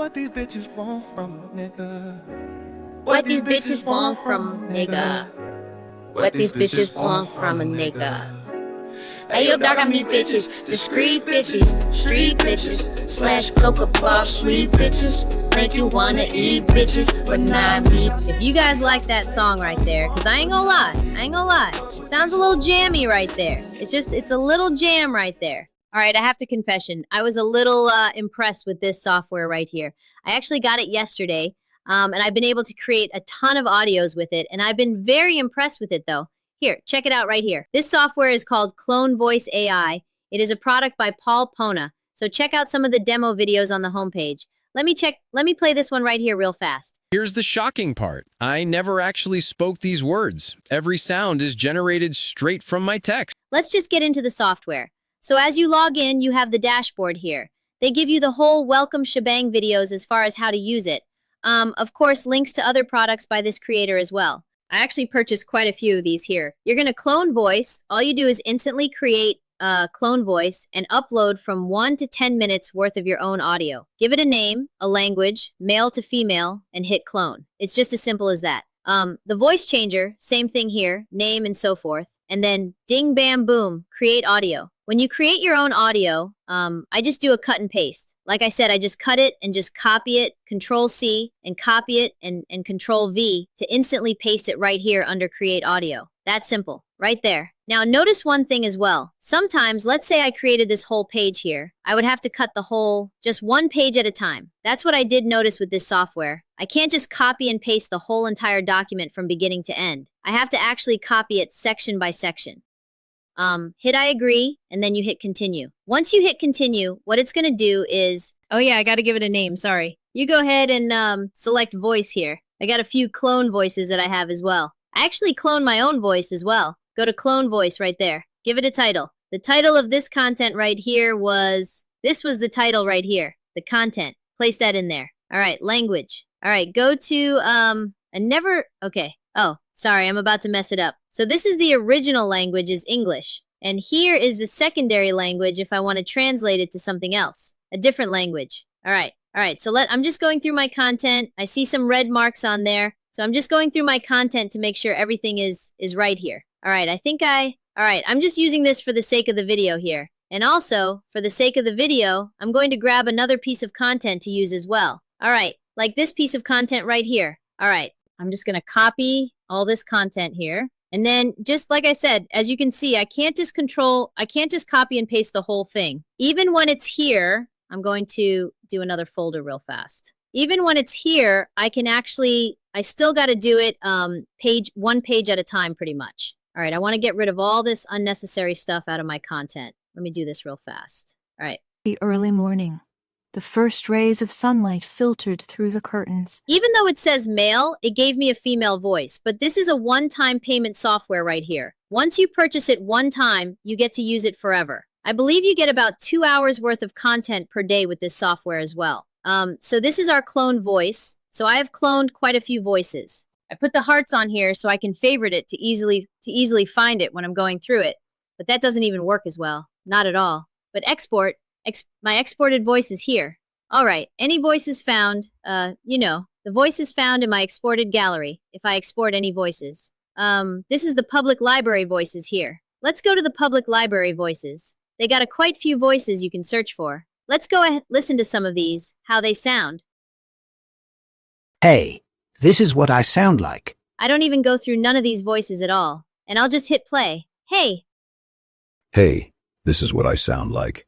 What these bitches want from a nigga? What these bitches want from a nigga? What these bitches want from a nigga? Hey yo, dog, I meet bitches, discreet bitches, street bitches, slash coca bar sweet bitches. Make you wanna eat bitches, but not me. If you guys like that song right there, cause I ain't gonna lie, it sounds a little jammy right there. It's a little jam right there. All right, I have to confession, I was a little impressed with this software right here. I actually got it yesterday, and I've been able to create a ton of audios with it, and I've been very impressed with it though. Here, check it out right here. This software is called Clone Voice AI. It is a product by Paul Pona. So check out some of the demo videos on the homepage. Let me play this one right here real fast. Here's the shocking part. I never actually spoke these words. Every sound is generated straight from my text. Let's just get into the software. So as you log in, you have the dashboard here. They give you the whole welcome shebang videos as far as how to use it. Of course, links to other products by this creator as well. I actually purchased quite a few of these here. You're going to clone voice. All you do is instantly create a clone voice and upload from 1 to 10 minutes worth of your own audio. Give it a name, a language, male to female, and hit clone. It's just as simple as that. The voice changer, same thing here, name and so forth. And then ding, bam, boom, create audio. When you create your own audio, I just do a cut and paste. Like I said, I just cut it and just copy it, Control-C, and copy it and Control-V to instantly paste it right here under Create Audio. That's simple, right there. Now notice one thing as well. Sometimes, let's say I created this whole page here. I would have to cut the whole, just one page at a time. That's what I did notice with this software. I can't just copy and paste the whole entire document from beginning to end. I have to actually copy it section by section. Hit I agree, and then you hit continue. Once you hit continue, what it's gonna do is, oh yeah, I gotta give it a name, sorry. You go ahead and select voice here. I got a few clone voices that I have as well. I actually clone my own voice as well. Go to clone voice right there. Give it a title. The title of this content right here this was the title right here. The content. Place that in there. All right, language. All right, go to, okay. Oh, sorry, I'm about to mess it up. So this is the original language is English. And here is the secondary language if I want to translate it to something else. A different language. All right, so I'm just going through my content. I see some red marks on there. So I'm just going through my content to make sure everything is right here. All right, I'm just using this for the sake of the video here. And also, for the sake of the video, I'm going to grab another piece of content to use as well. All right, like this piece of content right here. All right, I'm just going to copy all this content here. And then, just like I said, as you can see, I can't just copy and paste the whole thing. Even when it's here, I'm going to do another folder real fast. Even when it's here, I still got to do it one page at a time pretty much. All right, I want to get rid of all this unnecessary stuff out of my content. Let me do this real fast. All right. The early morning. The first rays of sunlight filtered through the curtains. Even though it says male, it gave me a female voice, but this is a one-time payment software right here. Once you purchase it one time, you get to use it forever. I believe you get about 2 hours worth of content per day with this software as well. So this is our clone voice. So I have cloned quite a few voices. I put the hearts on here so I can favorite it to easily find it when I'm going through it. But that doesn't even work as well. Not at all. But my exported voice is here. All right, any voices found, the voice is found in my exported gallery, if I export any voices. This is the public library voices here. Let's go to the public library voices. They got quite few voices you can search for. Let's go ahead, listen to some of these, how they sound. Hey, this is what I sound like. I don't even go through none of these voices at all. And I'll just hit play. Hey. Hey, this is what I sound like.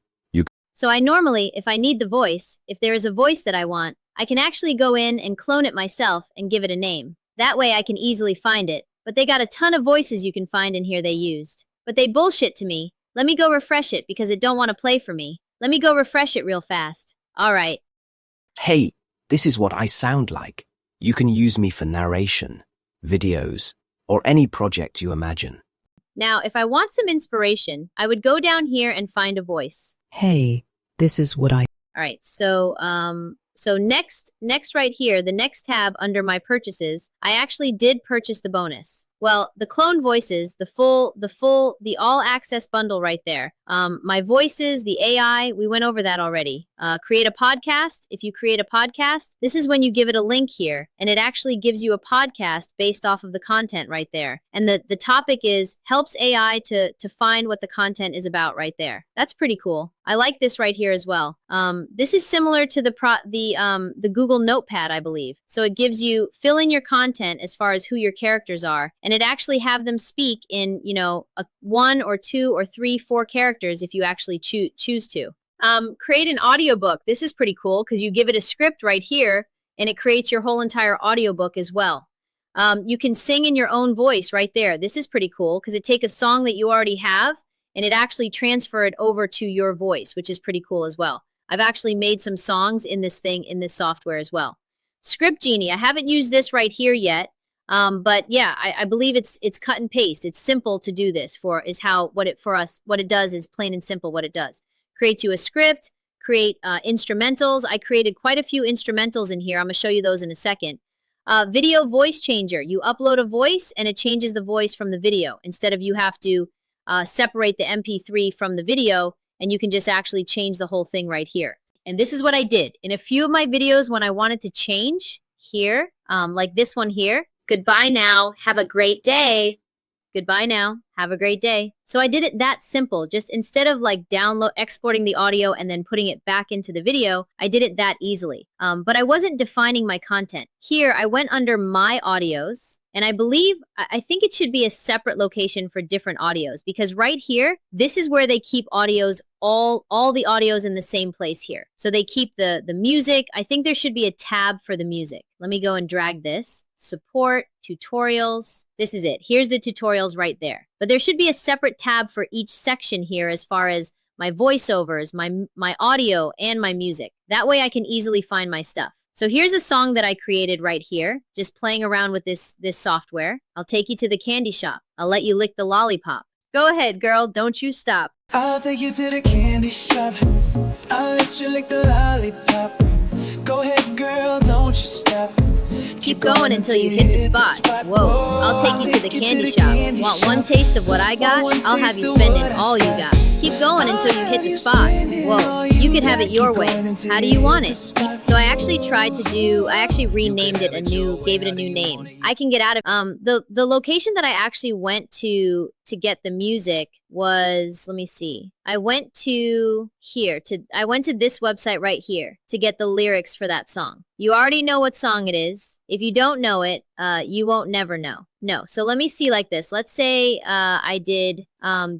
So I normally, if I need the voice, if there is a voice that I want, I can actually go in and clone it myself and give it a name. That way I can easily find it. But they got a ton of voices you can find in here they used. But they bullshit to me. Let me go refresh it because it don't want to play for me. Let me go refresh it real fast. All right. Hey, this is what I sound like. You can use me for narration, videos, or any project you imagine. Now, if I want some inspiration, I would go down here and find a voice. Hey, this is what I... All right, so next right here, the next tab under my purchases, I actually did purchase the bonus. Well, the clone voices, the all access bundle right there. My voices, the AI, we went over that already. Create a podcast. If you create a podcast, this is when you give it a link here, and it actually gives you a podcast based off of the content right there. And the topic is helps AI to find what the content is about right there. That's pretty cool. I like this right here as well. This is similar to the Google Notepad, I believe. So it gives you fill in your content as far as who your characters are, and it actually have them speak in, you know, one or two or three, four characters if you actually choose to. Create an audiobook. This is pretty cool because you give it a script right here, and it creates your whole entire audiobook as well. You can sing in your own voice right there. This is pretty cool because it take a song that you already have, and it actually transfer it over to your voice, which is pretty cool as well. I've actually made some songs in this software as well. Script Genie, I haven't used this right here yet, but yeah, I believe it's cut and paste. It's simple to do this what it does is plain and simple what it does. Create you a script, create instrumentals. I created quite a few instrumentals in here. I'm gonna show you those in a second. Video voice changer, you upload a voice and it changes the voice from the video instead of you have to separate the MP3 from the video, and you can just actually change the whole thing right here. And this is what I did. In a few of my videos when I wanted to change here, like this one here, goodbye now, have a great day. Goodbye now, have a great day. So I did it that simple. Just instead of like exporting the audio and then putting it back into the video, I did it that easily. But I wasn't defining my content. Here, I went under my audios, and I think it should be a separate location for different audios, because right here, this is where they keep audios, all the audios in the same place here. So they keep the music. I think there should be a tab for the music. Let me go and drag this. Support, tutorials. This is it. Here's the tutorials right there. But there should be a separate tab for each section here as far as my voiceovers, my audio, and my music. That way I can easily find my stuff. So here's a song that I created right here, just playing around with this software. I'll take you to the candy shop. I'll let you lick the lollipop. Go ahead, girl, don't you stop. I'll take you to the candy shop. I'll let you lick the lollipop. Go ahead, girl, don't you stop. Keep going until you hit the spot. Whoa, I'll take you to the candy shop. Want one taste of what I got? I'll have you spending all you got. Keep going until you hit the spot. Whoa, you could have it your way. How do you want it? So I actually renamed it gave it a new name. I can get out of, the location that I actually went to get the music was, let me see. I went to this website right here to get the lyrics for that song. You already know what song it is. If you don't know it, you won't never know. No, so let me see like this. Let's say I did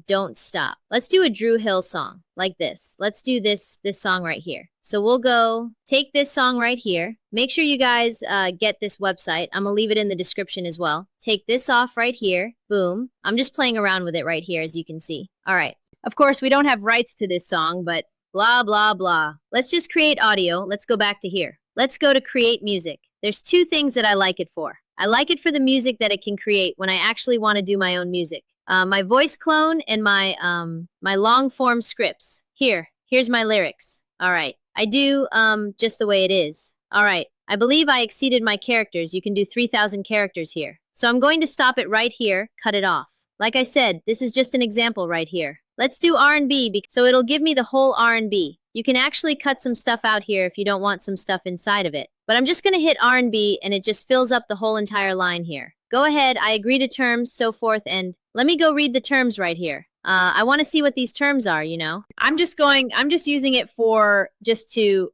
Don't Stop. Let's do a Drew Hill song like this. Let's do this song right here. So we'll go take this song right here. Make sure you guys get this website. I'm gonna leave it in the description as well. Take this off right here. Boom. I'm just playing around with it right here, as you can see. All right. Of course, we don't have rights to this song, but blah, blah, blah. Let's just create audio. Let's go back to here. Let's go to create music. There's two things that I like it for. I like it for the music that it can create when I actually want to do my own music. My voice clone and my long form scripts. Here's my lyrics. All right. I do just the way it is. All right. I believe I exceeded my characters. You can do 3,000 characters here. So I'm going to stop it right here, cut it off. Like I said, this is just an example right here. Let's do R&B, so it'll give me the whole R&B. You can actually cut some stuff out here if you don't want some stuff inside of it. But I'm just going to hit R&B, and it just fills up the whole entire line here. Go ahead, I agree to terms, so forth, and let me go read the terms right here. I want to see what these terms are, you know. I'm just using it for just to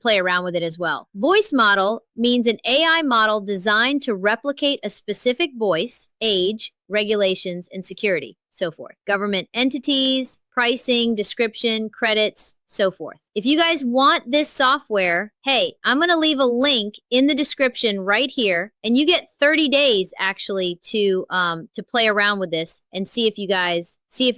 play around with it as well. Voice model means an AI model designed to replicate a specific voice, age, regulations, and security, so forth. Government entities, pricing, description, credits, so forth. If you guys want this software, hey, I'm going to leave a link in the description right here, and you get 30 days actually to play around with this and see if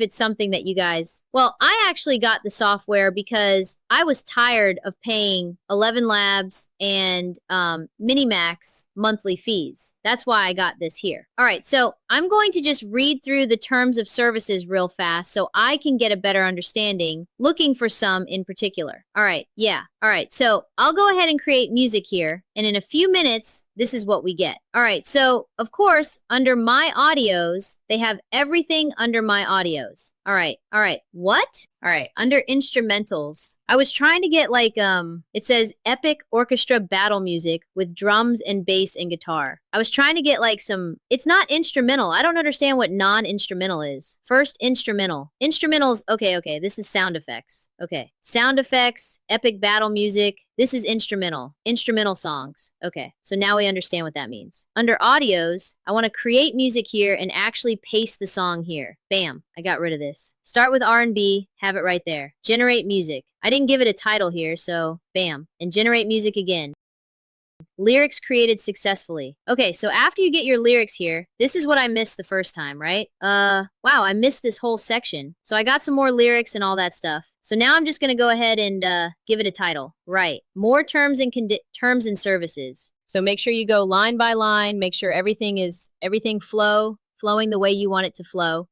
it's something that you guys. Well, I actually got the software because I was tired of paying 11 Labs and Minimax monthly fees. That's why I got this here. All right, so I'm going to just read through the terms of services real fast so I can get a better understanding, looking for some in particular. All right, yeah. All right, so I'll go ahead and create music here, and in a few minutes, this is what we get. All right, so of course, under my audios, they have everything under my audios. All right, what? All right, under instrumentals, I was trying to get like, it says epic orchestra battle music with drums and bass and guitar. I was trying to get like it's not instrumental. I don't understand what non-instrumental is. First, instrumental. Instrumentals, okay, this is sound effects. Okay, sound effects, epic battle music. This is instrumental songs. Okay, so now we understand what that means. Under audios, I want to create music here and actually paste the song here. Bam, I got rid of this. Start with R&B, have it right there. Generate music. I didn't give it a title here, so bam, and generate music again. Lyrics created successfully. Okay, so after you get your lyrics here, this is what I missed the first time, right? Wow, I missed this whole section. So I got some more lyrics and all that stuff. So now I'm just going to go ahead and give it a title. Right. More terms and services. So make sure you go line by line, make sure everything flowing the way you want it to flow.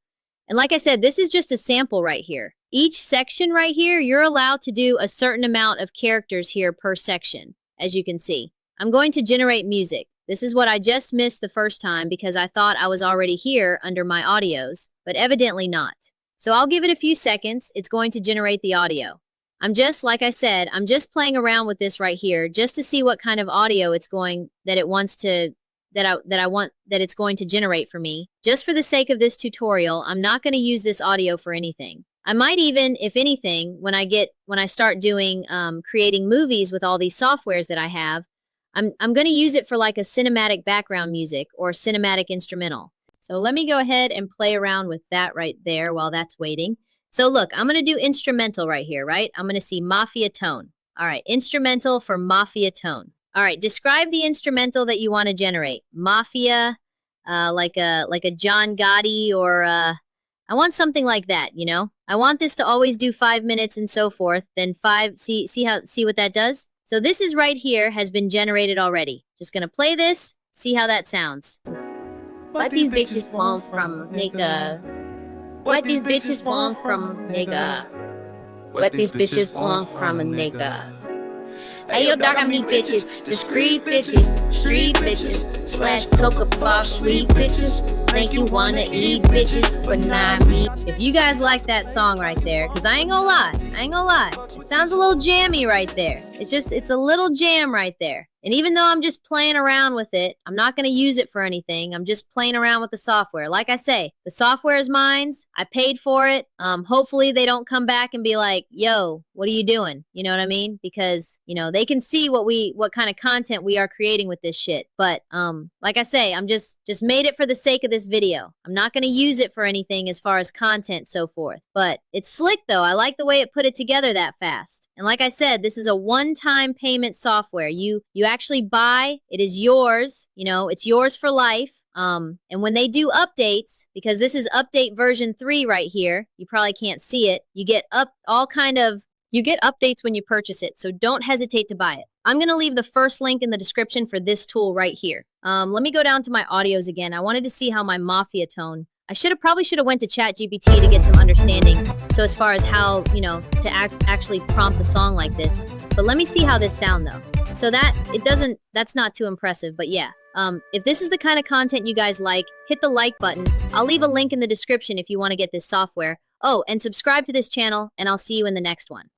And like I said, this is just a sample right here. Each section right here, you're allowed to do a certain amount of characters here per section, as you can see. I'm going to generate music. This is what I just missed the first time because I thought I was already here under my audios, but evidently not. So I'll give it a few seconds. It's going to generate the audio. Like I said, I'm just playing around with this right here just to see what kind of audio it's going to generate for me. Just for the sake of this tutorial, I'm not going to use this audio for anything. I might even, if anything, when I start doing creating movies with all these softwares that I have, I'm going to use it for like a cinematic background music or cinematic instrumental. So let me go ahead and play around with that right there while that's waiting. So look, I'm going to do instrumental right here, right? I'm going to see Mafia Tone. All right, instrumental for Mafia Tone. All right, describe the instrumental that you want to generate. Mafia, like a John Gotti or I want something like that, you know? I want this to always do 5 minutes and so forth. Then see what that does? So this is right here, has been generated already. Just gonna play this, see how that sounds. What these bitches want from a nigga? What these bitches want from a nigga? What these bitches want from a nigga? Hey, yo, dog, I mean bitches, discreet bitches, street bitches, slash coca pop, sweet bitches. Think you wanna eat bitches, but not me. If you guys like that song right there, because I ain't gonna lie, it sounds a little jammy right there. It's a little jam right there. And even though I'm just playing around with it, I'm not going to use it for anything. I'm just playing around with the software. Like I say, the software is mine. I paid for it. Hopefully they don't come back and be like, yo, what are you doing? You know what I mean? Because, you know, they can see what kind of content we are creating with this shit. But like I say, I'm just made it for the sake of this video. I'm not going to use it for anything as far as content, so forth. But it's slick though. I like the way it put it together that fast. And like I said, this is a one-time payment software. You actually buy, it is yours, you know, it's yours for life. And when they do updates, because this is update version 3 right here, you probably can't see it. You get updates when you purchase it, so don't hesitate to buy it. I'm going to leave the first link in the description for this tool right here. Let me go down to my audios again. I wanted to see how my Mafia Tone. I probably should have went to ChatGPT to get some understanding. So as far as how, you know, to actually prompt a song like this. But let me see how this sound though. So that's not too impressive, but yeah. If this is the kind of content you guys like, hit the like button. I'll leave a link in the description if you want to get this software. Oh, and subscribe to this channel, and I'll see you in the next one.